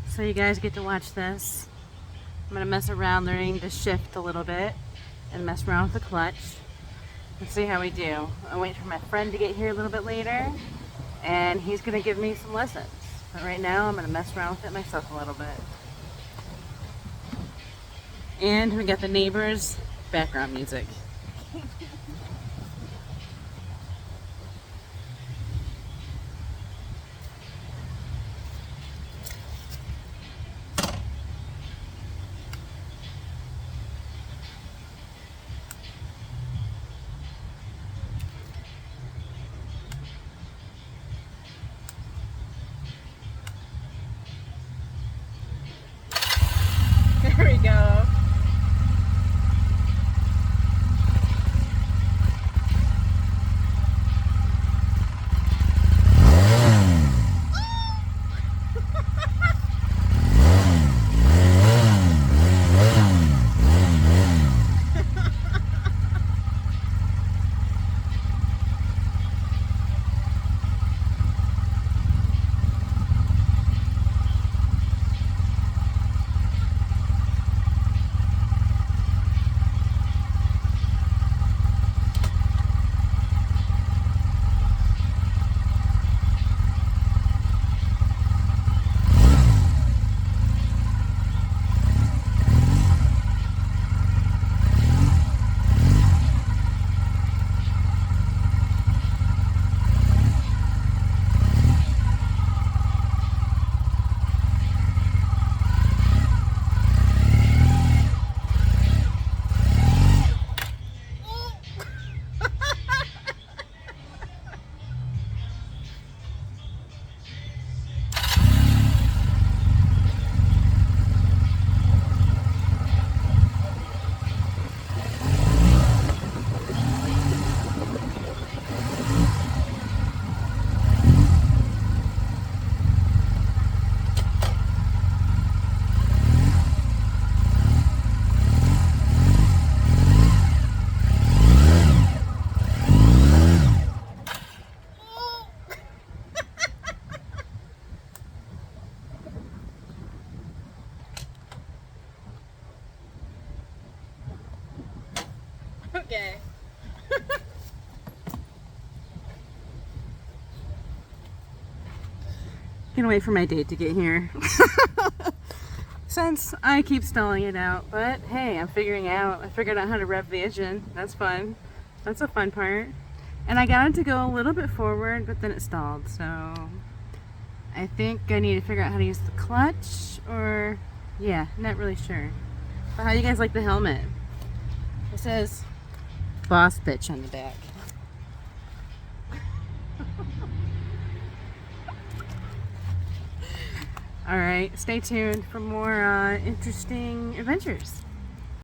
So you guys get to watch this. I'm gonna mess around learning to shift a little bit and mess around with the clutch and see how we do. I'll wait for my friend to get here a little bit later and he's gonna give me some lessons. But right now I'm gonna mess around with it myself a little bit. And we got the neighbors' background music. There we go. Okay. Gonna wait for my date to get here. Since I keep stalling it out, but hey, I figured out how to rev the engine. That's fun. That's a fun part. And I got it to go a little bit forward, but then it stalled, so I think I need to figure out how to use the clutch, or yeah, not really sure. But how do you guys like the helmet? It says Boss Bitch on the back. Alright, stay tuned for more interesting adventures.